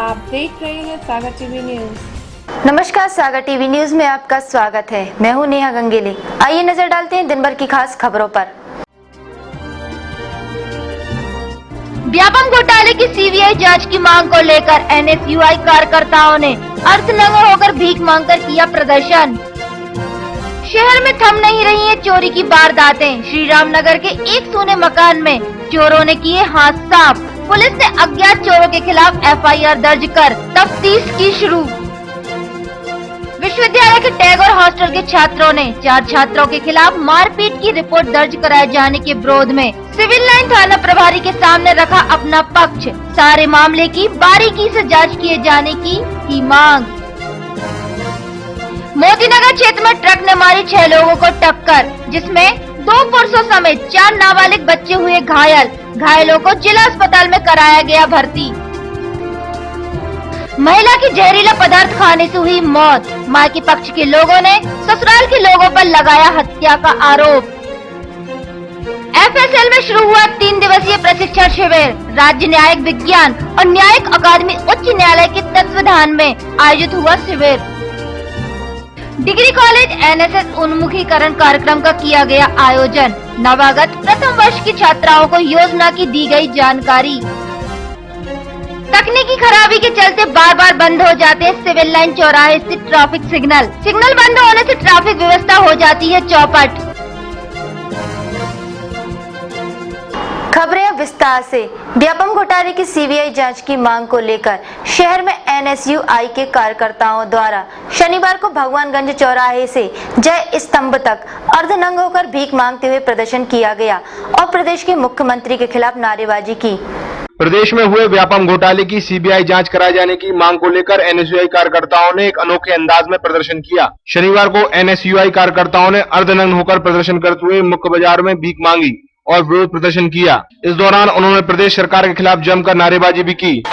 आप देख रहे हैं सागर टीवी न्यूज। नमस्कार, सागर टीवी न्यूज में आपका स्वागत है। मैं हूं नेहा गंगेली। आइए नजर डालते हैं दिन भर की खास खबरों पर। व्यापम घोटाले की सीबीआई जांच की मांग को लेकर एनएसयूआई कार्यकर्ताओं ने अर्थनंगा होकर भीख मांगकर किया प्रदर्शन। शहर में थम नहीं रही है चोरी की वारदातें। श्री राम नगर के एक सूने मकान में चोरों ने किए हाथ साफ। पुलिस ने अज्ञात चोरों के खिलाफ एफआईआर दर्ज कर तफ्तीश की शुरू। विश्वविद्यालय के टैगोर हॉस्टल के छात्रों ने 4 छात्रों के खिलाफ मारपीट की रिपोर्ट दर्ज कराए जाने के विरोध में सिविल लाइन थाना प्रभारी के सामने रखा अपना पक्ष। सारे मामले की बारीकी से जांच किए जाने की मांग। मोदीनगर क्षेत्र में ट्रक ने मारी 6 लोगों को टक्कर, जिसमें 2 पुरुषों समेत 4 नाबालिग बच्चे हुए घायल। घायलों को जिला अस्पताल में कराया गया भर्ती। महिला की जहरीला पदार्थ खाने से हुई मौत। मां के पक्ष के लोगों ने ससुराल के लोगों पर लगाया हत्या का आरोप। एफएसएल में शुरू हुआ 3 दिवसीय प्रशिक्षण शिविर। राज्य न्यायिक विज्ञान और न्यायिक अकादमी उच्च न्यायालय के तत्वावधान में आयोजित हुआ शिविर। डिग्री कॉलेज एनएसएस उन्मुखीकरण कार्यक्रम का किया गया आयोजन। नवागत प्रथम वर्ष की छात्राओं को योजना की दी गई जानकारी। तकनीकी खराबी के चलते बार-बार बंद हो जाते हैं सिविल लाइन चौराहे स्थित ट्रैफिक सिग्नल। सिग्नल बंद होने से ट्रैफिक व्यवस्था हो जाती है चौपट। खबरें विस्तार से। व्यापम घोटाले की सीबीआई जांच की मांग को लेकर शहर में एनएसयूआई के कार्यकर्ताओं द्वारा शनिवार को भगवानगंज चौराहे से जय स्तंभ तक अर्धनंग होकर भीख मांगते हुए प्रदर्शन किया गया और प्रदेश के मुख्यमंत्री के खिलाफ नारेबाजी की। प्रदेश में हुए व्यापम घोटाले की सीबीआई जांच कराए जाने की मांग को लेकर एनएसयूआई कार्यकर्ताओं ने एक अनोखे अंदाज में प्रदर्शन किया। शनिवार को एनएसयूआई कार्यकर्ताओं ने अर्धनग्न होकर प्रदर्शन करते हुए मुख्य बाजार में भीख मांगी और विरोध प्रदर्शन किया। इस दौरान उन्होंने प्रदेश सरकार के खिलाफ जमकर नारेबाजी भी की।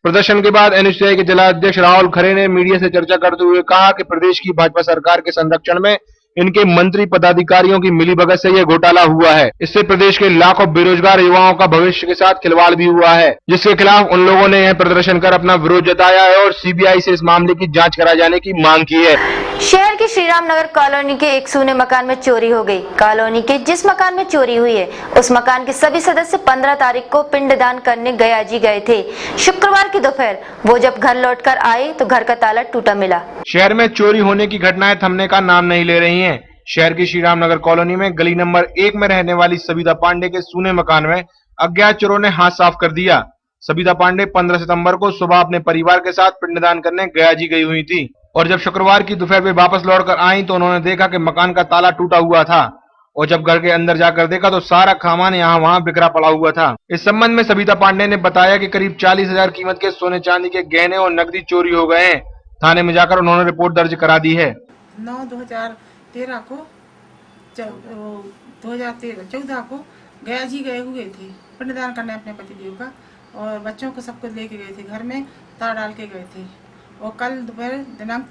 प्रदर्शन के बाद एनएसयूआई के जिला अध्यक्ष राहुल खरे ने मीडिया से चर्चा करते हुए कहा कि प्रदेश की भाजपा सरकार के संरक्षण में इनके मंत्री पदाधिकारियों की मिलीभगत से यह घोटाला हुआ है। इससे प्रदेश के लाखों बेरोजगार युवाओं का भविष्य के साथ खिलवाड़ भी हुआ है, जिसके खिलाफ उन लोगों ने यह प्रदर्शन कर अपना विरोध जताया है और सीबीआई से इस मामले की जांच कराए जाने की मांग की है। शहर की श्री राम नगर कॉलोनी के एक सूने मकान में चोरी हो गई। कॉलोनी के जिस मकान में चोरी हुई है उस मकान के सभी सदस्य 15 तारीख को पिंडदान करने गयाजी गए थे। शुक्रवार की दोपहर वो जब घर लौटकर आए तो घर का ताला टूटा मिला। शहर में चोरी होने की घटनाएं थमने का नाम नहीं ले रही हैं। शहर की श्री राम नगर कॉलोनी में गली नंबर 1 में रहने वाली सबिता पांडे के सूने मकान में अज्ञात चोरों ने हाथ साफ कर दिया। सबिता पांडे 15 सितंबर को सुबह अपने परिवार के साथ पिंडदान करने गयाजी गई हुई थी और जब शुक्रवार की दोपहर में वापस लौटकर आई तो उन्होंने देखा कि मकान का ताला टूटा हुआ था और जब घर के अंदर जाकर देखा तो सारा सामान यहाँ वहाँ बिखरा पड़ा हुआ था। इस संबंध में सबिता पांडे ने बताया कि करीब 40,000 कीमत के सोने चांदी के गहने और नकदी चोरी हो गए हैं। थाने में जाकर उन्होंने रिपोर्ट दर्ज करा दी है। 9/2013 को 2014 को गयाजी गए हुए थे पिंडदान करने अपने पतिदेव का और बच्चों को सबको लेके गए थे। घर में ताला डाल के गए थे और कल दोपहर दिनांक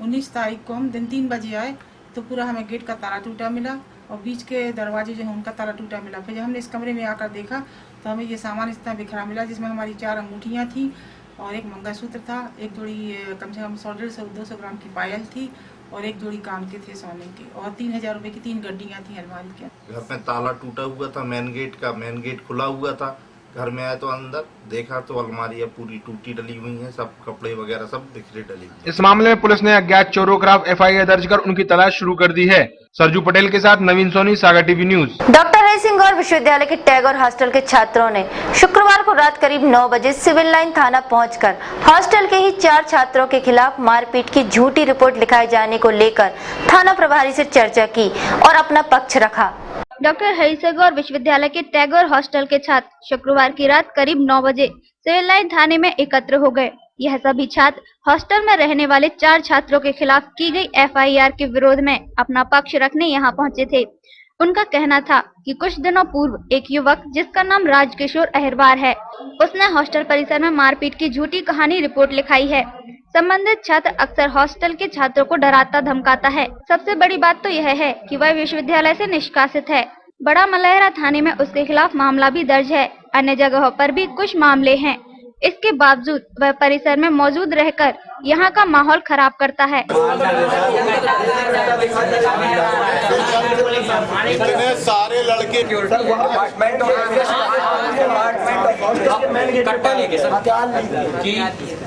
19 तारीख को हम दिन 3 बजे आए तो पूरा हमें गेट का ताला टूटा मिला और बीच के दरवाजे जो है उनका ताला टूटा मिला। फिर जब हमने इस कमरे में आकर देखा तो हमें ये सामान इतना बिखरा मिला जिसमें हमारी 4 अंगूठियाँ थी और एक मंगलसूत्र था, एक जोड़ी कम से कम 100-150 ग्राम की पायल थी और एक जोड़ी कान के थे सोने के और 3,000 रुपए की 3 गड्डियाँ थी अलमारी के। घर में ताला टूटा हुआ था, मेन गेट खुला हुआ था। घर में आए तो अंदर देखा तो अलमारियां पूरी टूटी डली हुई हैं, सब कपड़े वगैरह सब बिखरे डली हुई। इस मामले में पुलिस ने अज्ञात चोरों के खिलाफ एफआईआर दर्ज कर उनकी तलाश शुरू कर दी है। सरजू पटेल के साथ Naveen Soni, Sagar TV news. Doctor Hari Singh और विश्वविद्यालय के टैगोर हॉस्टल के छात्रों ने शुक्रवार को रात करीब 9 बजे सिविल लाइन थाना पहुंचकर हॉस्टल के ही 4 छात्रों के खिलाफ मारपीट की झूठी रिपोर्ट लिखाए जाने को लेकर थाना प्रभारी से चर्चा की और अपना पक्ष रखा। डॉक्टर हरि सिंह और विश्वविद्यालय के टैगोर हॉस्टल के छात्र शुक्रवार की रात करीब 9 बजे सिविल लाइन थाने में एकत्र हो गए। यह सभी छात्र हॉस्टल में रहने वाले 4 छात्रों के खिलाफ की गई एफआईआर के विरोध में अपना पक्ष रखने यहां पहुंचे थे। उनका कहना था कि कुछ दिनों पूर्व एक युवक जिसका नाम राजकिशोर अहिरवार है, उसने हॉस्टल परिसर में मारपीट की झूठी कहानी रिपोर्ट लिखाई है। संबंधित छात्र अक्सर हॉस्टल के छात्रों को डराता धमकाता है। सबसे बड़ी बात तो यह है कि वह विश्वविद्यालय से निष्कासित है। बड़ा मलहरा थाने में उसके खिलाफ मामला भी दर्ज है। अन्य जगहों पर भी कुछ मामले हैं। इसके बावजूद वह परिसर में मौजूद रहकर यहाँ का माहौल खराब करता है। इतने सारे लड़के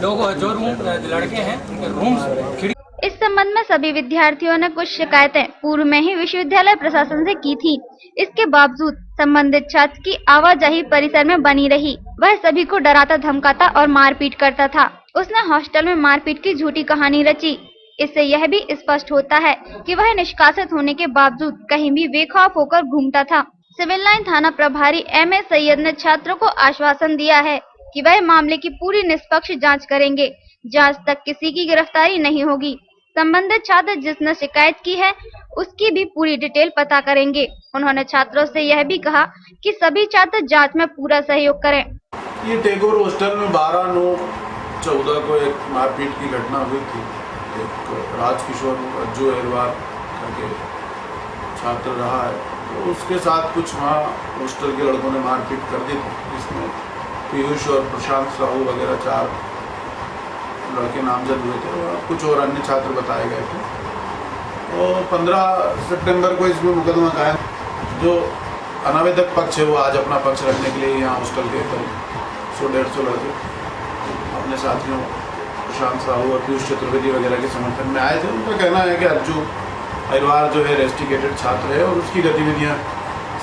लोग जो रूम लड़के हैं रूम। इस संबंध में सभी विद्यार्थियों ने कुछ शिकायतें पूर्व में ही विश्वविद्यालय प्रशासन से की थी। इसके बावजूद संबंधित छात्र की आवाजाही परिसर में बनी रही। वह सभी को डराता धमकाता और मारपीट करता था। उसने हॉस्टल में मारपीट की झूठी कहानी रची। इससे यह भी स्पष्ट होता है कि वह निष्कासित होने के बावजूद कहीं भी बेखौफ होकर घूमता था। सिविल लाइन थाना प्रभारी एम ए सैयद ने छात्रों को आश्वासन दिया है कि वह मामले की पूरी निष्पक्ष जांच करेंगे। जांच तक किसी की गिरफ्तारी नहीं होगी। संबंधित छात्र जिसने शिकायत की है उसकी भी पूरी डिटेल पता करेंगे। उन्होंने छात्रों से यह भी कहा कि सभी छात्र जांच में पूरा सहयोग करें। ये टैगोर हॉस्टल में 12/9/14 को एक मारपीट की घटना हुई थी। एक राजकिशोर अज्जू अहिरवार करके छात्र रहा है, तो उसके साथ कुछ वहाँ हॉस्टल के लड़कों ने मारपीट कर दी थी, जिसमें पीयूष और प्रशांत साहू वगैरह 4 लड़के नामजद हुए थे और कुछ और अन्य छात्र बताए गए थे। और 15 सितंबर को इसमें मुकदमा कायम। जो अनावेदक पक्ष है वो आज अपना पक्ष रखने के लिए यहाँ हॉस्टल के 100-150 लड़के अपने साथियों प्रशांत साहू और पीयूष चतुर्वेदी वगैरह के समर्थन में आए थे। उनका कहना है कि अज्जू अहिरवार जो है रेस्टिकेटेड छात्र है और उसकी गतिविधियाँ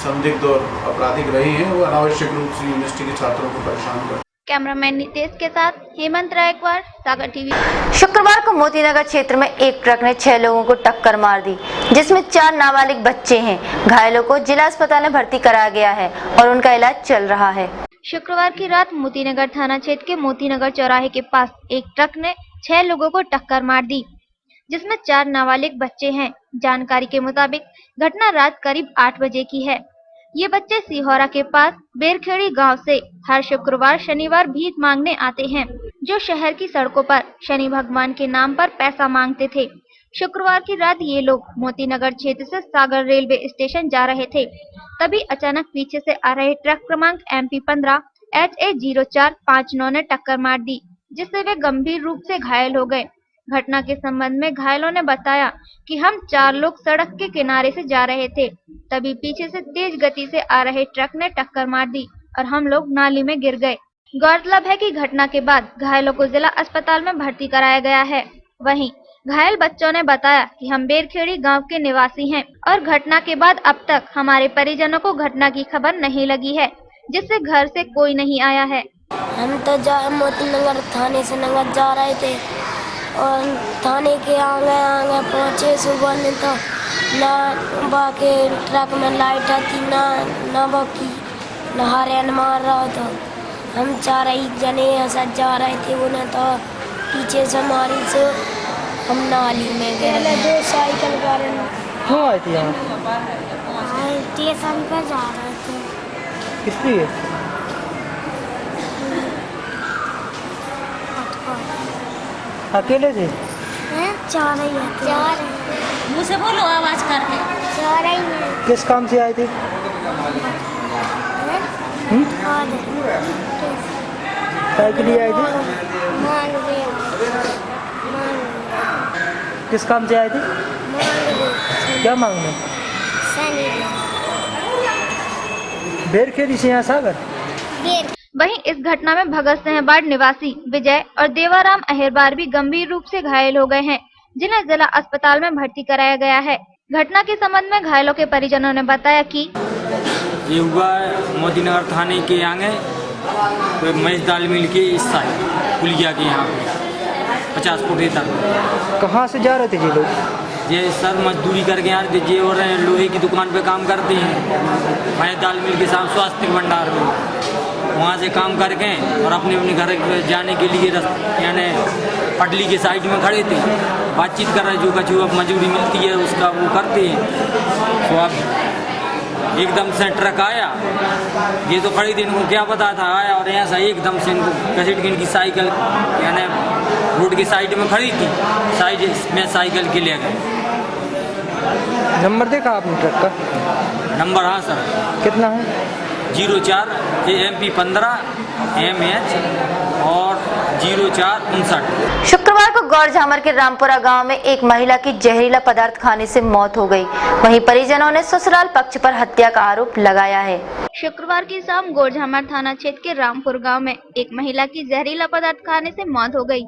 संदिग्ध और आपराधिक रही हैं। वो अनावश्यक रूप से यूनिवर्सिटी के छात्रों को परेशान कर। कैमरामैन नितेश के साथ हेमंत रायकवाड़, सागर टीवी। शुक्रवार को मोतीनगर क्षेत्र में एक ट्रक ने 6 लोगों को टक्कर मार दी, जिसमें 4 नाबालिग बच्चे हैं। घायलों को जिला अस्पताल में भर्ती कराया गया है और उनका इलाज चल रहा है। शुक्रवार की रात मोतीनगर थाना क्षेत्र के मोतीनगर चौराहे के पास एक ट्रक ने 6 लोगों को टक्कर मार दी, जिसमें 4 नाबालिग बच्चे हैं। जानकारी के मुताबिक घटना रात करीब 8 बजे की है। ये बच्चे सिहोरा के पास बेरखेड़ी गांव से हर शुक्रवार शनिवार भीख मांगने आते हैं, जो शहर की सड़कों पर शनि भगवान के नाम पर पैसा मांगते थे। शुक्रवार की रात ये लोग मोतीनगर क्षेत्र से सागर रेलवे स्टेशन जा रहे थे। तभी अचानक पीछे से आ रहे ट्रक क्रमांक MP 15 HA 0459 ने टक्कर मार दी, जिससे वे गंभीर रूप से घायल हो गए। घटना के संबंध में घायलों ने बताया कि हम 4 लोग सड़क के किनारे से जा रहे थे, तभी पीछे से तेज गति से आ रहे ट्रक ने टक्कर मार दी और हम लोग नाली में गिर गए। गौरतलब है कि घटना के बाद घायलों को जिला अस्पताल में भर्ती कराया गया है। वहीं घायल बच्चों ने बताया कि हम बेरखेड़ी गांव के निवासी हैं और घटना के बाद अब तक हमारे परिजनों को घटना की खबर नहीं लगी है, जिससे घर से कोई नहीं आया है। हम तो मोतीनगर थाने से नगर जा रहे थे और थाने के आगे पहुँचे। सुबह में तो ना बाकी ट्रक में लाइट आती ना बाकी ना हॉर्न मार रहा था। हम 4 जने ऐसा जा रहे थे, उन्हें तो पीछे से मारी से हम नाली में गए। 2 साइकिल पर क्यों आई थी यहाँ? स्टेशन पर जा रहे थे। किस लिए? अकेले थे? 4 ही थे। मुँह से बोलो आवाज करके। 4 ही हैं। किस काम से आए थे? काय के लिए आए थे? किस काम से आए थे? क्या मांगने? बेरखेड़ी से यहाँ सागर। वहीं इस घटना में भगत सिंहबाड़ निवासी विजय और देवाराम अहिरवार भी गंभीर रूप से घायल हो गए हैं, जिन्हें जिला अस्पताल में भर्ती कराया गया है। घटना के संबंध में घायलों के परिजनों ने बताया कि ये हुआ मोतीनगर थाने के आगे महेश दाल मिल के इस साइड पुलिया के यहाँ 50 फुट तक। कहाँ से जा रहे थे ये लोग? ये सर मजदूरी करके आ रहे थे। ये और लोहे की दुकान पे काम करते हैं महेश दाल मिल के साथ स्वास्थ्य भंडार में। वहाँ से काम करके और अपने अपने घर जाने के लिए यानी पटली के साइड में खड़े थे, बातचीत कर रहे। जो कछु अब मजदूरी मिलती है उसका वो करते हैं। तो अब एकदम से ट्रक आया, ये तो खड़ी थी, इनको क्या पता था, आया और यहाँ से एकदम से इनको घसीट के इनकी साइकिल यानी रोड की साइड में खड़ी थी, साइड में साइकिल के ले गए। नंबर देखा आपने ट्रक का? नंबर हाँ सर, कितना है? 04 MP 15 MH और 0459। शुक्रवार को गौरझामर के रामपुरा गांव में एक महिला की जहरीला पदार्थ खाने से मौत हो गई। वहीं परिजनों ने ससुराल पक्ष पर हत्या का आरोप लगाया है। शुक्रवार की शाम गौरझामर थाना क्षेत्र के रामपुर गांव में एक महिला की जहरीला पदार्थ खाने से मौत हो गई।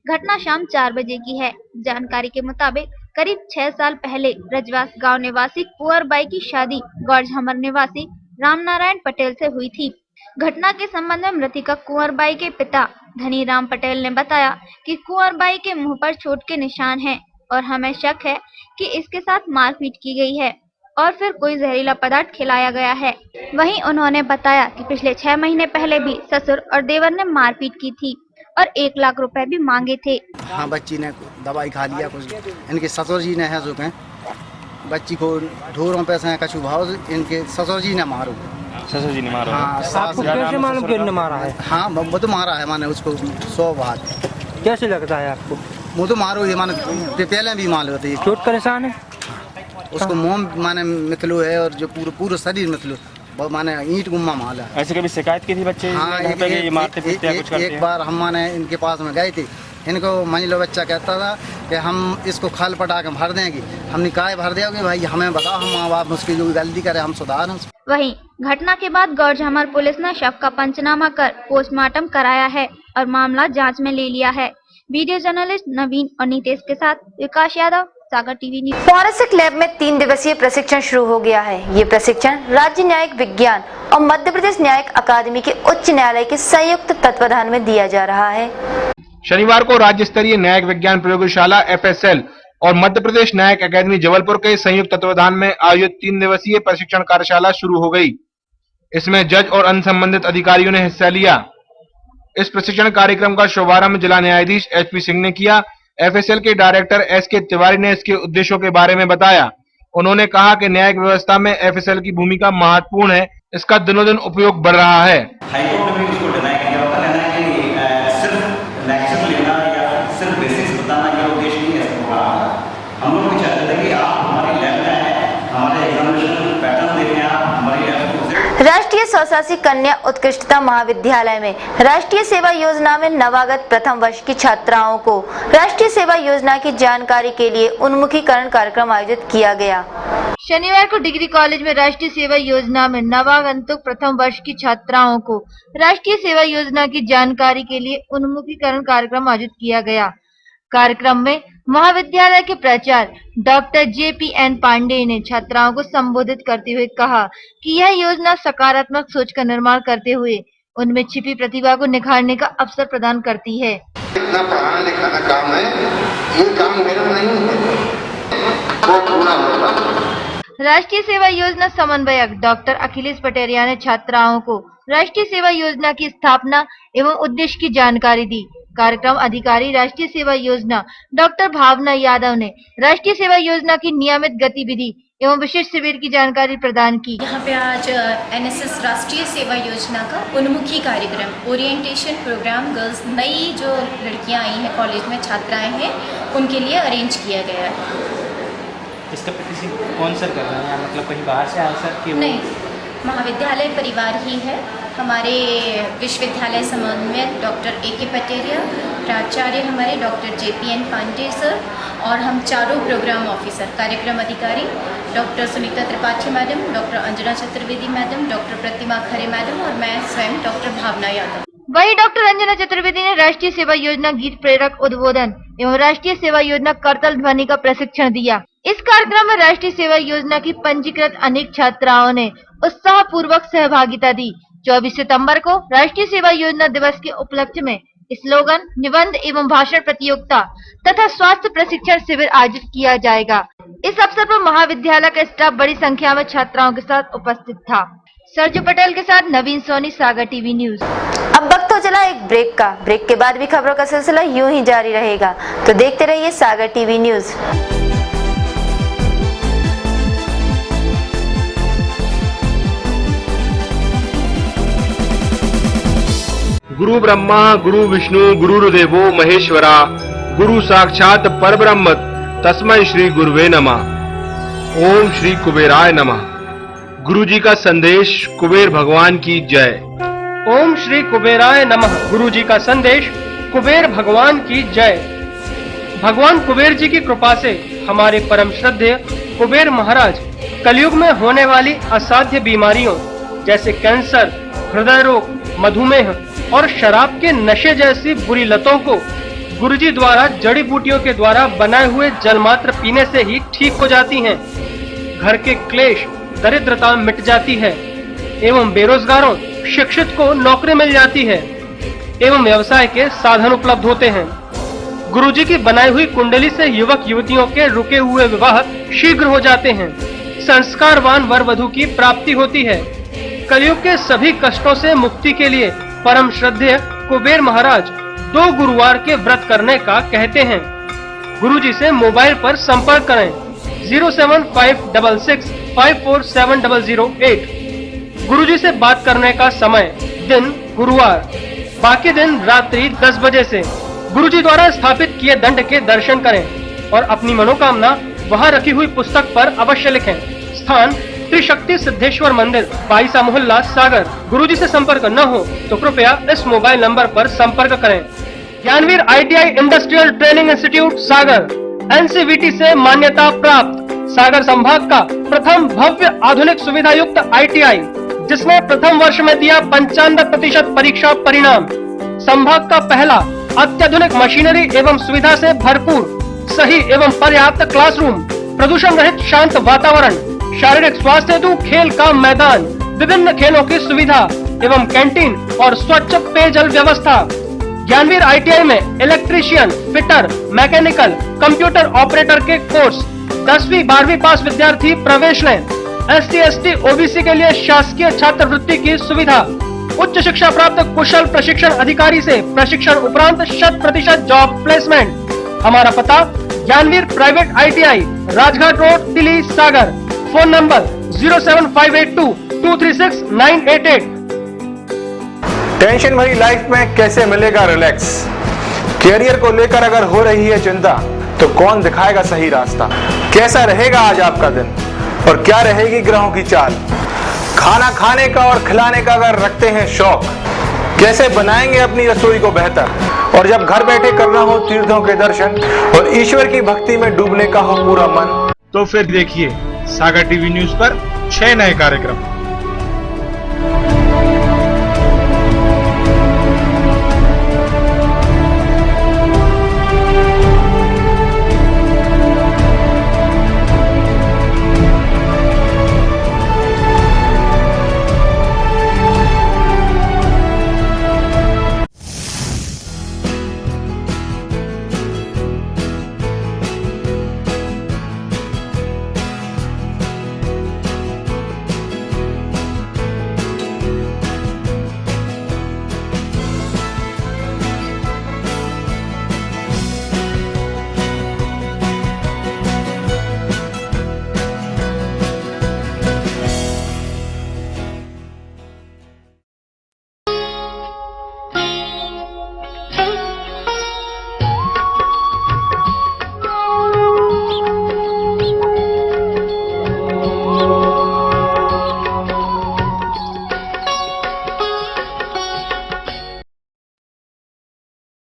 घटना शाम 4 बजे की है। जानकारी के मुताबिक करीब 6 साल पहले रजवास गांव निवासी कुंवर बाई की शादी गौरझामर निवासी रामनारायण पटेल से हुई थी। घटना के संबंध में मृतका कुंवर बाई के पिता धनी राम पटेल ने बताया कि कुंवर बाई के मुंह पर चोट के निशान हैं और हमें शक है कि इसके साथ मारपीट की गई है और फिर कोई जहरीला पदार्थ खिलाया गया है। वहीं उन्होंने बताया कि पिछले 6 महीने पहले भी ससुर और देवर ने मारपीट की थी और 1 लाख रुपए भी मांगे थे। हाँ, बच्ची ने दवाई खा लिया, कुछ इनके ससुर जी ने है जो कहें बच्ची को ढोरों पैसे कछु भाव, इनके ससुर जी ने मारो। ससुर जी ने मारा? हाँ। आपको कैसे मालूम कि इन्होंने मारा है? हाँ, वो तो मारा है, माने उसको 100 बात। कैसे लगता है आपको? वो तो मारो ये माने पहले भी मालूम होते। चोट का निशान है? उसको मुंह माने मिथलो है और जो पूरा शरीर मिथलो, वो माने ईंट गुम्मा माला। ऐसे कभी शिकायत की थी बच्चे? हाँ, ये मारते पीटते हैं, कुछ करते हैं? एक बार हम माने इनके पास में गए थे, इनको मान लो बच्चा कहता था कि हम इसको खाल पटा के भर देंगे। हमने कहा भर दोगे भाई, हमें बताओ, हम माँ बाप उसकी जो गलती करे हम सुधारें। वहीं घटना के बाद गौरझामर पुलिस ने शव का पंचनामा कर पोस्टमार्टम कराया है और मामला जांच में ले लिया है। वीडियो जर्नलिस्ट नवीन और नीतेश के साथ विकास यादव, सागर टीवी न्यूज। फॉरेंसिक लैब में 3 दिवसीय प्रशिक्षण शुरू हो गया है। ये प्रशिक्षण राज्य न्यायिक विज्ञान और मध्य प्रदेश न्यायिक अकादमी के उच्च न्यायालय के संयुक्त तत्वाधान में दिया जा रहा है। शनिवार को राज्य स्तरीय न्यायिक विज्ञान प्रयोगशाला FSL और मध्य प्रदेश न्यायिक अकादमी जबलपुर के संयुक्त तत्वाधान में आयोजित 3 दिवसीय प्रशिक्षण कार्यशाला शुरू हो गई। इसमें जज और अन्य संबंधित अधिकारियों ने हिस्सा लिया। इस प्रशिक्षण कार्यक्रम का शुभारंभ जिला न्यायाधीश HP सिंह ने किया। FSL के डायरेक्टर SK तिवारी ने इसके उद्देश्यों के बारे में बताया। उन्होंने कहा कि न्यायिक व्यवस्था में FSL की भूमिका महत्वपूर्ण है। इसका दिनों दिन उपयोग बढ़ रहा है। हाईकोर्ट में उसको डिनाई करके सिर्फ लेक्चर लेना या सिर्फ बेसिक्स बताना ये उद्देश्य नहीं है। हम लोग भी चाहते थे कि आप हमारी लैब में आए, हमारे एग्जामिनेशन पैटर्न देखें, आप हमारी लैब को। राष्ट्रीय स्वशासी कन्या उत्कृष्टता महाविद्यालय में राष्ट्रीय सेवा योजना में नवागत प्रथम वर्ष की छात्राओं को राष्ट्रीय सेवा योजना की जानकारी के लिए उन्मुखीकरण कार्यक्रम आयोजित किया गया। शनिवार को डिग्री कॉलेज में राष्ट्रीय सेवा योजना में नवागंतुक प्रथम वर्ष की छात्राओं को राष्ट्रीय सेवा योजना की जानकारी के लिए उन्मुखीकरण कार्यक्रम आयोजित किया गया। कार्यक्रम में महाविद्यालय के प्राचार्य डॉक्टर JPN पांडे ने छात्राओं को संबोधित करते हुए कहा कि यह योजना सकारात्मक सोच का निर्माण करते हुए उनमें छिपी प्रतिभा को निखारने का अवसर प्रदान करती है। इतना पढ़ाना लिखाना काम है, ये काम मेरा नहीं है, वो पूरा होगा। राष्ट्रीय सेवा योजना समन्वयक डॉक्टर अखिलेश पटेरिया ने छात्राओं को राष्ट्रीय सेवा योजना की स्थापना एवं उद्देश्य की जानकारी दी। कार्यक्रम अधिकारी राष्ट्रीय सेवा योजना डॉक्टर भावना यादव ने राष्ट्रीय सेवा योजना की नियमित गतिविधि एवं विशेष शिविर की जानकारी प्रदान की। यहाँ पे आज NSS राष्ट्रीय सेवा योजना का उन्मुखी कार्यक्रम ओरिएंटेशन प्रोग्राम गर्ल्स नई जो लड़कियाँ आई हैं कॉलेज में छात्राएं हैं उनके लिए अरेंज किया गया है। इसका किसी स्पॉन्सर कर रहे हैं, मतलब कहीं बाहर से आया सर कि नहीं, महाविद्यालय परिवार ही है। हमारे विश्वविद्यालय समन्वयक डॉक्टर AK पटेरिया, प्राचार्य हमारे डॉक्टर JPN पांडे सर और हम चारों प्रोग्राम ऑफिसर, कार्यक्रम अधिकारी doctor Sunita Tripathi madam, doctor Anjana Chaturvedi madam, doctor Pratima Khare madam और मैं स्वयं डॉक्टर भावना यादव। वहीं डॉक्टर अंजना चतुर्वेदी ने राष्ट्रीय सेवा योजना गीत प्रेरक उद्बोधन एवं राष्ट्रीय सेवा योजना करतल ध्वनि का प्रशिक्षण दिया। इस कार्यक्रम में राष्ट्रीय सेवा योजना की पंजीकृत अनेक छात्राओं ने उत्साह पूर्वक सहभागिता दी। 24 सितंबर को राष्ट्रीय सेवा योजना दिवस के उपलक्ष्य में स्लोगन, निबंध एवं भाषण प्रतियोगिता तथा स्वास्थ्य प्रशिक्षण शिविर आयोजित किया जाएगा। इस अवसर पर महाविद्यालय का स्टाफ बड़ी संख्या में छात्राओं के साथ उपस्थित था। सरजू पटेल के साथ नवीन सोनी, सागर टीवी न्यूज। अब वक्त हो चला एक ब्रेक का। ब्रेक के बाद भी खबरों का सिलसिला यूं ही जारी रहेगा, तो देखते रहिए सागर टीवी न्यूज। गुरु ब्रह्मा गुरु विष्णु गुरुर्देवो महेश्वरा गुरु साक्षात परब्रह्म तस्मै श्री गुरुवे नमः। ओम श्री कुबेराय नमः। गुरु जी का संदेश कुबेर भगवान की जय। ओम श्री कुबेराय नमः। गुरु जी का संदेश कुबेर भगवान की जय। भगवान कुबेर जी की कृपा से हमारे परम श्रद्धेय कुबेर महाराज कलयुग में होने वाली असाध्य बीमारियों जैसे कैंसर, हृदय रोग, मधुमेह और शराब के नशे जैसी बुरी लतों को गुरुजी द्वारा जड़ी बूटियों के द्वारा बनाए हुए जल मात्र पीने से ही ठीक हो जाती हैं। घर के क्लेश, दरिद्रता मिट जाती है एवं बेरोजगारों, शिक्षित को नौकरी मिल जाती है एवं व्यवसाय के साधन उपलब्ध होते हैं। गुरुजी की बनाई हुई कुंडली से युवक युवतियों के रुके हुए विवाह शीघ्र हो जाते हैं। संस्कारवान वर वधु की प्राप्ति होती है। कलयुग के सभी कष्टों से मुक्ति के लिए परम श्रद्धेय कुबेर महाराज 2 गुरुवार के व्रत करने का कहते हैं। गुरुजी से मोबाइल पर संपर्क करें 07566547008। गुरुजी से बात करने का समय दिन गुरुवार, बाकी दिन रात्रि 10 बजे से। गुरुजी द्वारा स्थापित किए दंड के दर्शन करें और अपनी मनोकामना वहां रखी हुई पुस्तक पर अवश्य लिखें। स्थान त्रिशक्ति सिद्धेश्वर मंदिर, बाईसा मोहल्ला, सागर। गुरुजी से संपर्क न हो तो कृपया इस मोबाइल नंबर पर संपर्क करें। Gyanveer ITI industrial training institute सागर, NCVT से मान्यता प्राप्त, सागर संभाग का प्रथम भव्य आधुनिक सुविधा युक्त ITI, जिसने प्रथम वर्ष में दिया 95% परीक्षा परिणाम। संभाग का पहला अत्याधुनिक मशीनरी एवं सुविधा से भरपूर, सही एवं पर्याप्त क्लासरूम, प्रदूषण रहित शांत वातावरण, शारीरिक स्वास्थ्य हेतु खेल का मैदान, विभिन्न खेलों की सुविधा एवं कैंटीन और स्वच्छ पेयजल व्यवस्था। ज्ञानवीर ITI में electrician, fitter, mechanical, computer operator के कोर्स, 10वीं 12वीं पास विद्यार्थी प्रवेश लें। SC ST OBC के लिए शासकीय छात्रवृत्ति की सुविधा। उच्च शिक्षा प्राप्त कुशल प्रशिक्षण अधिकारी से प्रशिक्षण उपरांत 100% जॉब प्लेसमेंट। हमारा पता Gyanveer private ITI, Rajghat road, Tili, Sagar. Phone number 07582236988। Tension भरी लाइफ में कैसे मिलेगा रिलैक्स? कैरियर को लेकर अगर हो रही है चिंता तो कौन दिखाएगा सही रास्ता? कैसा रहेगा आज आपका दिन और क्या रहेगी ग्रहों की चाल? खाना खाने का और खिलाने का अगर रखते हैं शौक, कैसे बनाएंगे अपनी रसोई को बेहतर? और जब घर बैठे करना हो तीर्थों के दर्शन और ईश्वर की भक्ति में डूबने का हो पूरा मन, तो फिर देखिए सागर टीवी न्यूज पर 6 नए कार्यक्रम।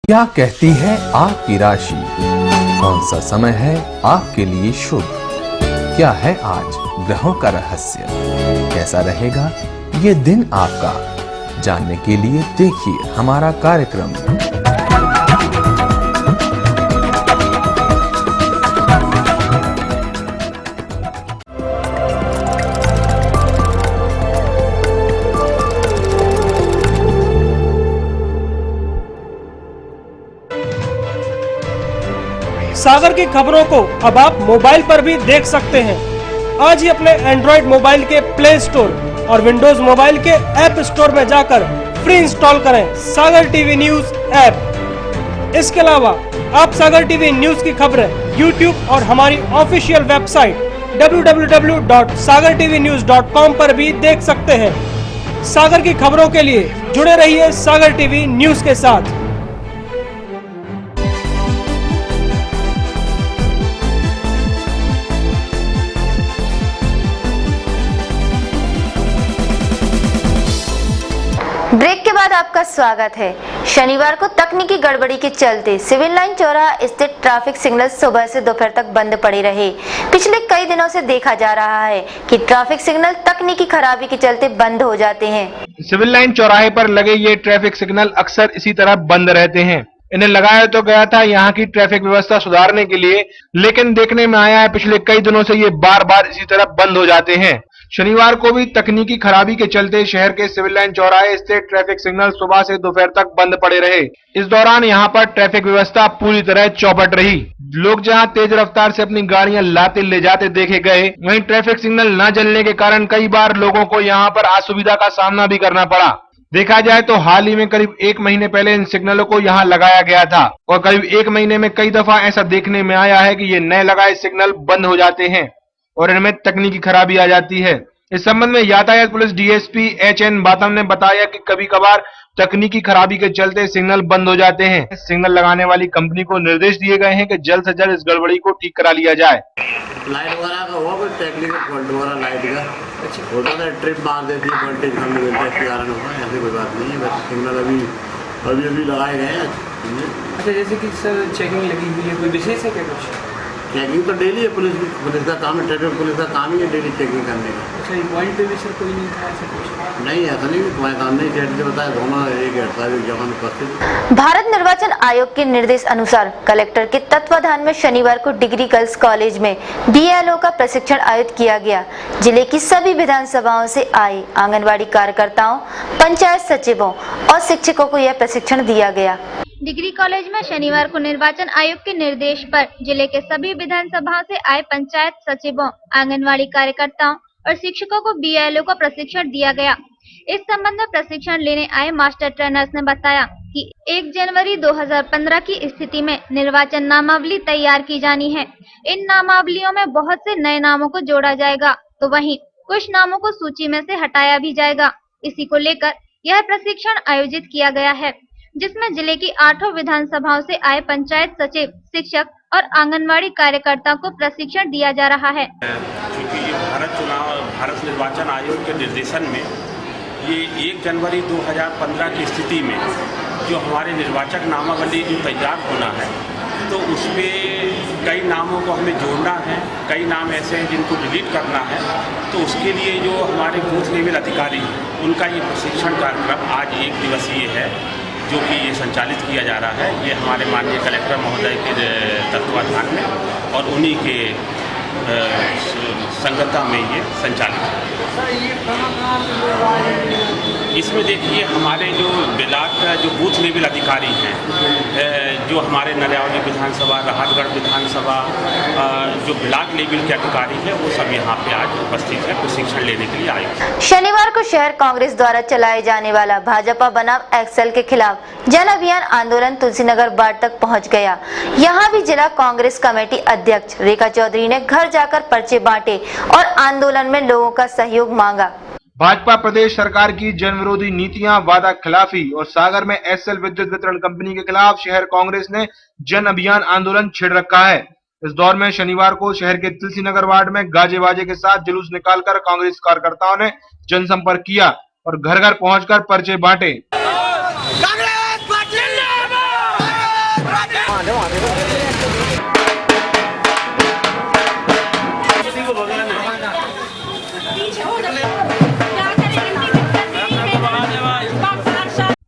क्या कहती है आपकी राशि? कौन सा समय है आपके लिए शुभ? क्या है आज ग्रहों का रहस्य? कैसा रहेगा ये दिन आपका? जानने के लिए देखिए हमारा कार्यक्रम। सागर की खबरों को अब आप मोबाइल पर भी देख सकते हैं। आज ही अपने एंड्रॉइड मोबाइल के प्ले स्टोर और विंडोज मोबाइल के ऐप स्टोर में जाकर फ्री इंस्टॉल करें सागर टीवी न्यूज ऐप। इसके अलावा आप सागर टीवी न्यूज की खबरें YouTube और हमारी ऑफिशियल वेबसाइट www.sagartvnews.com पर भी देख सकते हैं। सागर की खबरों के लिए जुड़े रहिए सागर टीवी न्यूज के साथ। ब्रेक के बाद आपका स्वागत है। शनिवार को तकनीकी गड़बड़ी के चलते सिविल लाइन चौराहा स्थित ट्रैफिक सिग्नल सुबह से दोपहर तक बंद पड़े रहे। पिछले कई दिनों से देखा जा रहा है कि ट्रैफिक सिग्नल तकनीकी खराबी के चलते बंद हो जाते हैं। सिविल लाइन चौराहे पर लगे ये ट्रैफिक सिग्नल अक्सर इसी तरह बंद रहते हैं। इन्हें लगाया तो गया था यहाँ की ट्रैफिक व्यवस्था सुधारने के लिए, लेकिन देखने में आया है पिछले कई दिनों से ये बार बार इसी तरह बंद हो जाते हैं। शनिवार को भी तकनीकी खराबी के चलते शहर के सिविल लाइन चौराहे स्थित ट्रैफिक सिग्नल सुबह से दोपहर तक बंद पड़े रहे। इस दौरान यहाँ पर ट्रैफिक व्यवस्था पूरी तरह चौपट रही। लोग जहाँ तेज रफ्तार से अपनी गाड़ियां लाते ले जाते देखे गए, वहीं ट्रैफिक सिग्नल न जलने के कारण कई बार लोगों को यहाँ पर असुविधा का सामना भी करना पड़ा। देखा जाए तो हाल ही में करीब 1 महीने पहले इन सिग्नलों को यहाँ लगाया गया था और करीब 1 महीने में कई दफा ऐसा देखने में आया है कि ये नए लगाए सिग्नल बंद हो जाते हैं और इनमें तकनीकी खराबी आ जाती है। इस संबंध में यातायात पुलिस डीएसपी एचएन बातम ने बताया कि कभी कभार तकनीकी खराबी के चलते सिग्नल बंद हो जाते हैं। सिग्नल लगाने वाली कंपनी को निर्देश दिए गए हैं कि जल्द से जल्द इस गड़बड़ी को ठीक करा लिया जाए। लाइट वगैरह का हुआ कोई टेक्निकल फॉल्ट वगैरह लाइट का होता था, ट्रिप मार देती है, वोल्टेज कम नहीं मिलता, इसके कारण होगा। ऐसी कोई बात नहीं है, बस सिग्नल अभी लगाए गए हैं। अच्छा, जैसे कि सर चेकिंग लगी हुई है, कोई विशेष है क्या? कुछ चेकिंग तो डेली है, पुलिस का काम है, ट्रैफिक पुलिस का काम ही है डेली चेकिंग करने का। अच्छा, ये पॉइंट पे भी सर कोई नहीं था ऐसा कुछ? नहीं, ऐसा नहीं, तुम्हारे सामने ही सेठ से बताया, दोनों एक जवान उपस्थित। भारत निर्वाचन आयोग के निर्देश अनुसार कलेक्टर के तत्वाधान में शनिवार को डिग्री गर्ल्स कॉलेज में बीएलओ का प्रशिक्षण आयोजित किया गया। जिले की सभी विधानसभाओं से आए आंगनवाड़ी कार्यकर्ताओं, पंचायत सचिवों और शिक्षकों को यह प्रशिक्षण दिया गया। डिग्री कॉलेज में शनिवार को निर्वाचन आयोग के निर्देश पर जिले के सभी विधानसभाओं से आए पंचायत सचिवों, आंगनवाड़ी कार्यकर्ताओं और शिक्षकों को बीएलओ का प्रशिक्षण दिया गया। इस संबंध में प्रशिक्षण लेने आए मास्टर ट्रेनर्स ने बताया कि 1 जनवरी 2015 की स्थिति में निर्वाचन नामावली तैयार की जानी है। इन नामावलियों में बहुत से नए नामों को जोड़ा जाएगा, तो वहीं कुछ नामों को सूची में से हटाया भी जाएगा। इसी को लेकर यह प्रशिक्षण आयोजित किया गया है, जिसमें जिले की 8 विधानसभाओं से आए पंचायत सचिव, शिक्षक और आंगनवाड़ी कार्यकर्ताओं को प्रशिक्षण दिया जा रहा है। क्योंकि ये भारत निर्वाचन आयोग के निर्देशन में ये 1 जनवरी 2015 की स्थिति में जो हमारे निर्वाचक नामावली जो तैयार होना है, तो उसमें कई नामों को हमें जोड़ना है, कई नाम ऐसे हैं जिनको डिलीट करना है। तो उसके लिए जो हमारे बूथ लेवल अधिकारी उनका ये प्रशिक्षण कार्यक्रम आज 1 दिवसीय है, जो कि ये संचालित किया जा रहा है। ये हमारे माननीय कलेक्टर महोदय के तत्वाधान में और उन्हीं के संगठन में ये संचालित है। इसमें देखिए हमारे जो ब्लॉक का जो बूथ लेवल अधिकारी हैं, जो हमारे नरयावली विधानसभा, राहतगढ़ विधानसभा, जो ब्लॉक लेवल के अधिकारी हैं, वो सब यहाँ पे आज उपस्थित है, प्रशिक्षण लेने के लिए आए। शनिवार को शहर कांग्रेस द्वारा चलाए जाने वाला भाजपा बनाम एक्सेल के खिलाफ जन अभियान आंदोलन तुलसीनगर वार्ड तक पहुँच गया। यहाँ भी जिला कांग्रेस कमेटी अध्यक्ष रेखा चौधरी ने घर जाकर पर्चे बांटे और आंदोलन में लोगों का सहयोग मांगा। भाजपा प्रदेश सरकार की जन विरोधी नीतियां, वादा खिलाफी और सागर में एसएल विद्युत वितरण कंपनी के खिलाफ शहर कांग्रेस ने जन अभियान आंदोलन छेड़ रखा है। इस दौर में शनिवार को शहर के तुलसीनगर वार्ड में गाजे बाजे के साथ जुलूस निकालकर कांग्रेस कार्यकर्ताओं ने जनसंपर्क किया और घर घर पहुंचकर पर्चे बांटे।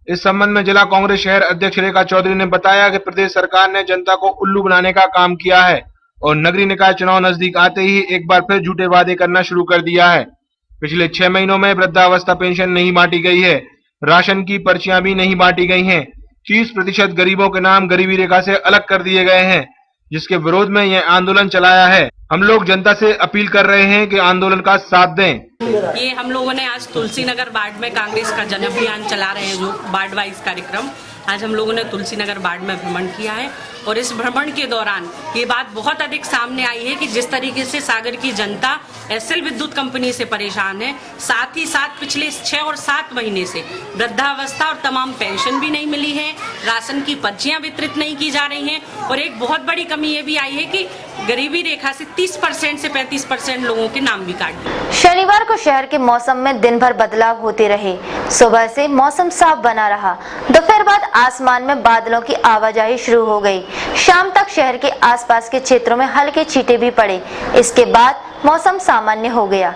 इस संबंध में जिला कांग्रेस शहर अध्यक्ष रेखा चौधरी ने बताया कि प्रदेश सरकार ने जनता को उल्लू बनाने का काम किया है और नगरीय निकाय चुनाव नजदीक आते ही एक बार फिर झूठे वादे करना शुरू कर दिया है। पिछले 6 महीनों में वृद्धावस्था पेंशन नहीं बांटी गई है, राशन की पर्चियां भी नहीं बांटी गई हैं, 30% गरीबों के नाम गरीबी रेखा से अलग कर दिए गए हैं, जिसके विरोध में यह आंदोलन चलाया है। हम लोग जनता से अपील कर रहे हैं कि आंदोलन का साथ दें। ये हम लोगों ने आज तुलसीनगर वार्ड में कांग्रेस का जन अभियान चला रहे हैं, जो वार्ड वाइज कार्यक्रम। आज हम लोगों ने तुलसीनगर वार्ड में भ्रमण किया है और इस भ्रमण के दौरान ये बात बहुत अधिक सामने आई है कि जिस तरीके से सागर की जनता एसएल विद्युत कंपनी से परेशान है, साथ ही साथ पिछले 6 और 7 महीने से वृद्धावस्था और तमाम पेंशन भी नहीं मिली है, राशन की पर्चियां वितरित नहीं की जा रही हैं और एक बहुत बड़ी कमी ये भी आई है कि गरीबी रेखा से 30% से 35% लोगों के नाम भी काट दिए। शनिवार को शहर के मौसम में दिन भर बदलाव होते रहे। सुबह से मौसम साफ बना रहा, दोपहर बाद आसमान में बादलों की आवाजाही शुरू हो गई। शाम तक शहर के आसपास के क्षेत्रों में हल्के छींटे भी पड़े। इसके बाद मौसम सामान्य हो गया।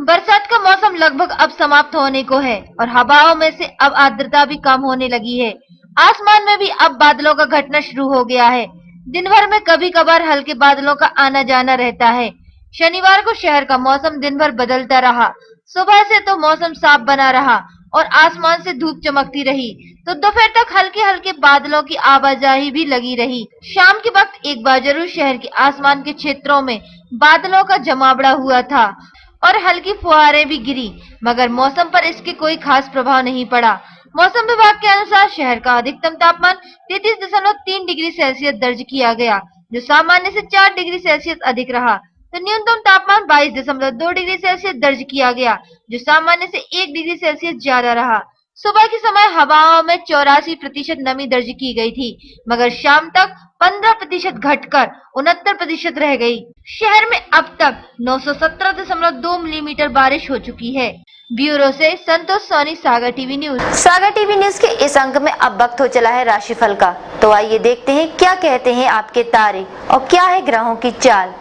बरसात का मौसम लगभग अब समाप्त होने को है और हवाओं में से अब आर्द्रता भी कम होने लगी है। आसमान में भी अब बादलों का घटना शुरू हो गया है। दिन भर में कभी कभार हल्के बादलों का आना जाना रहता है। शनिवार को शहर का मौसम दिन भर बदलता रहा। सुबह से तो मौसम साफ बना रहा और आसमान से धूप चमकती रही, तो दोपहर तक हल्के हल्के बादलों की आवाजाही भी लगी रही। शाम के वक्त एक बार जरूर शहर के आसमान के क्षेत्रों में बादलों का जमावड़ा हुआ था और हल्की फुहारें भी गिरी, मगर मौसम पर इसके कोई खास प्रभाव नहीं पड़ा। मौसम विभाग के अनुसार शहर का अधिकतम तापमान 33.3 डिग्री सेल्सियस दर्ज किया गया, जो सामान्य से 4 डिग्री सेल्सियस अधिक रहा। तो न्यूनतम तापमान 22.2 डिग्री सेल्सियस दर्ज किया गया, जो सामान्य से 1 डिग्री सेल्सियस ज्यादा रहा। सुबह के समय हवाओं में 84% नमी दर्ज की गई थी, मगर शाम तक 15% घटकर 69% रह गई। शहर में अब तक 917.2 मिलीमीटर बारिश हो चुकी है। ब्यूरो से संतोष सोनी, सागर टीवी न्यूज। सागर टीवी न्यूज के इस अंक में अब वक्त हो चला है राशिफल का, तो आइए देखते हैं क्या कहते हैं आपके तारे और क्या है ग्रहों की चाल।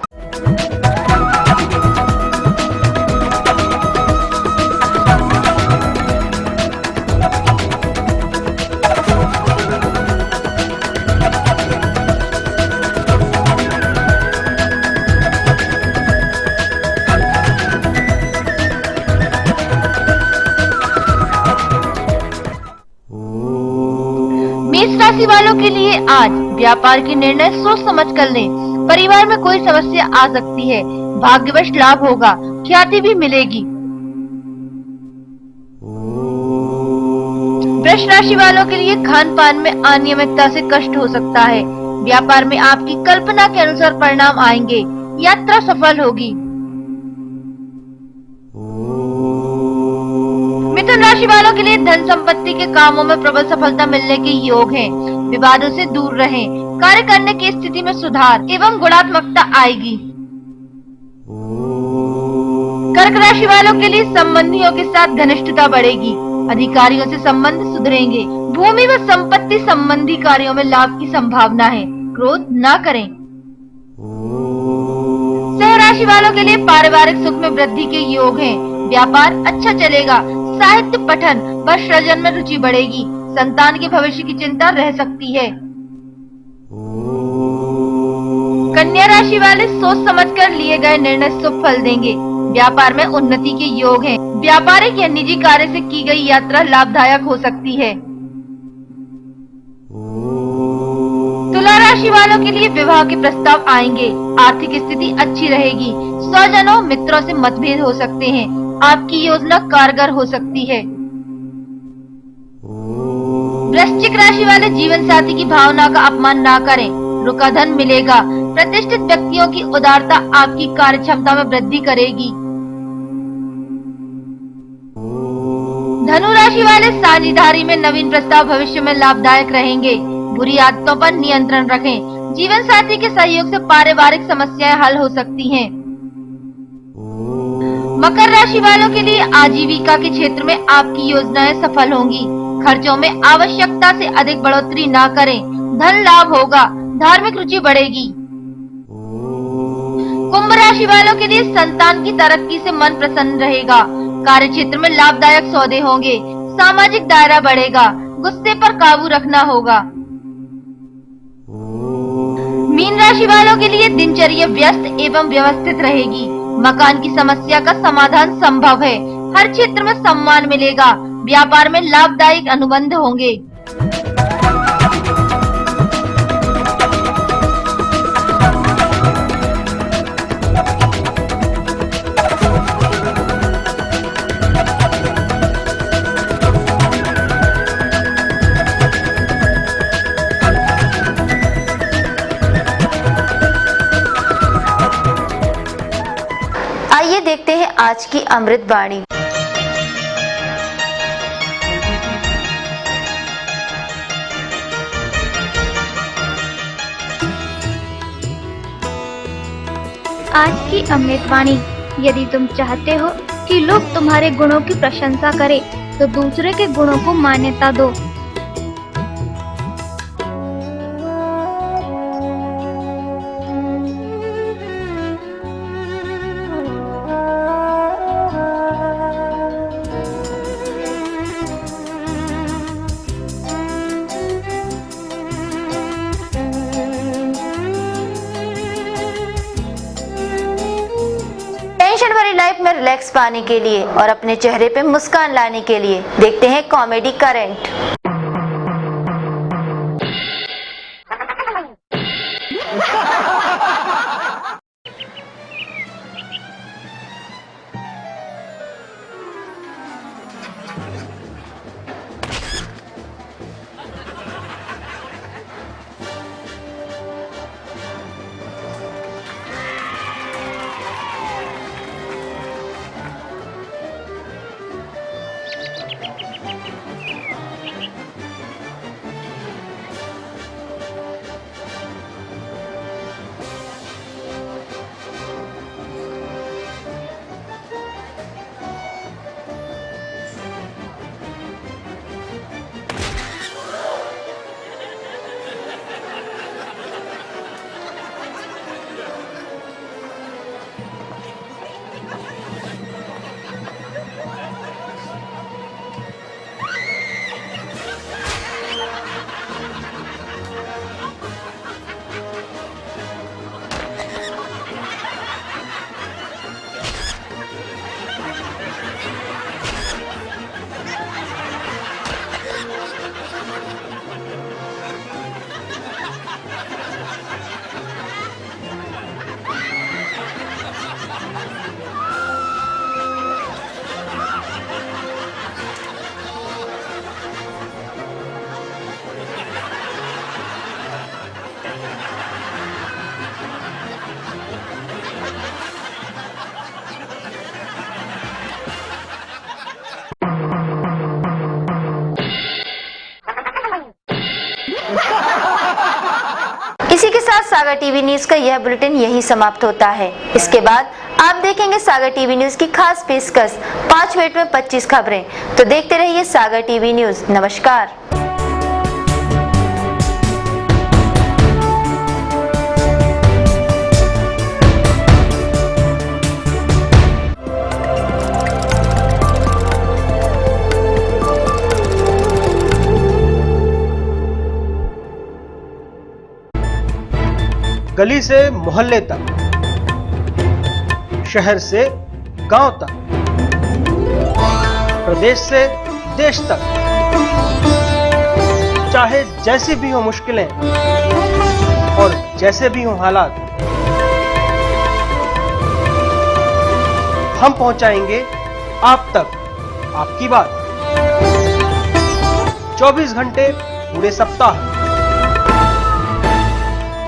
मेष राशि वालों के लिए आज व्यापार के निर्णय सोच समझ कर लें। परिवार में कोई समस्या आ सकती है, भाग्यवश लाभ होगा, ख्याति भी मिलेगी। वृष राशि वालों के लिए खान पान में अनियमितता से कष्ट हो सकता है। व्यापार में आपकी कल्पना के अनुसार परिणाम आएंगे, यात्रा सफल होगी। मिथुन राशि वालों के लिए धन संपत्ति के कामों में प्रबल सफलता मिलने के योग हैं। विवादों से दूर रहें, कार्य करने की स्थिति में सुधार एवं गुणात्मकता आएगी। कर्क राशि वालों के लिए संबंधियों के साथ घनिष्ठता बढ़ेगी, अधिकारियों से संबंध सुधरेंगे। भूमि व संपत्ति संबंधी कार्यों में लाभ की संभावना है, क्रोध न करें। सिंह राशि वालों के लिए पारिवारिक सुख में वृद्धि के योग हैं। व्यापार अच्छा चलेगा, साहित्य पठन व सृजन में रुचि बढ़ेगी। संतान के भविष्य की चिंता रह सकती है। कन्या राशि वाले सोच समझकर लिए गए निर्णय शुभ फल देंगे। व्यापार में उन्नति के योग हैं। व्यापारिक या निजी कार्य से की गई यात्रा लाभदायक हो सकती है। तुला राशि वालों के लिए विवाह के प्रस्ताव आएंगे। आर्थिक स्थिति अच्छी रहेगी। स्वजनों मित्रों से मतभेद हो सकते हैं। आपकी योजना कारगर हो सकती है। वृश्चिक राशि वाले जीवन साथी की भावना का अपमान ना करें, रुका धन मिलेगा। प्रतिष्ठित व्यक्तियों की उदारता आपकी कार्य क्षमता में वृद्धि करेगी। धनु राशि वाले साझेदारी में नवीन प्रस्ताव भविष्य में लाभदायक रहेंगे। बुरी आदतों पर नियंत्रण रखें। जीवन साथी के सहयोग से पारिवारिक समस्याएं हल हो सकती हैं। मकर राशि वालों के लिए आजीविका के क्षेत्र में आपकी योजनाएं सफल होंगी। खर्चों में आवश्यकता से अधिक बढ़ोतरी ना करें, धन लाभ होगा। धार्मिक रुचि बढ़ेगी। कुंभ राशि वालों के लिए संतान की तरक्की से मन प्रसन्न रहेगा। कार्य क्षेत्र में लाभदायक सौदे होंगे। सामाजिक दायरा बढ़ेगा। गुस्से पर काबू रखना होगा। मीन राशि वालों के लिए दिनचर्या व्यस्त एवं व्यवस्थित रहेगी। मकान की समस्या का समाधान संभव है। हर क्षेत्र में सम्मान मिलेगा। व्यापार में लाभदायक अनुबंध होंगे। चलिए देखते हैं आज की अमृत वाणी। आज की अमृतवाणी। यदि तुम चाहते हो कि लोग तुम्हारे गुणों की प्रशंसा करें, तो दूसरे के गुणों को मान्यता दो। टेंशन भरी लाइफ में रिलैक्स पाने के लिए और अपने चेहरे पे मुस्कान लाने के लिए देखते हैं कॉमेडी करंट। इसी के साथ सागर टीवी न्यूज का यह बुलेटिन यही समाप्त होता है। इसके बाद आप देखेंगे सागर टीवी न्यूज की खास पेशकश 5 मिनट में 25 खबरें। तो देखते रहिए सागर टीवी न्यूज। नमस्कार। गली से मोहल्ले तक, शहर से गांव तक, प्रदेश से देश तक, चाहे जैसी भी हो मुश्किलें और जैसे भी हो हालात, हम पहुंचाएंगे आप तक आपकी बात। 24 घंटे पूरे सप्ताह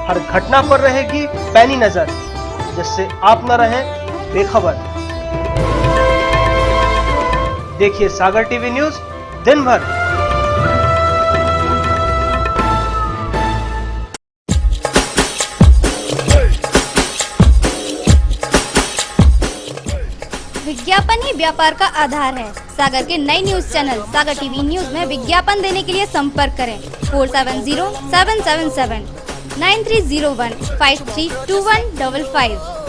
हर घटना पर रहेगी पैनी नजर, जिससे आप न रहें बेखबर। देखिए सागर टीवी न्यूज दिन भर। विज्ञापन ही व्यापार का आधार है। सागर के नए न्यूज चैनल सागर टीवी न्यूज में विज्ञापन देने के लिए संपर्क करें 470777 9301 532155।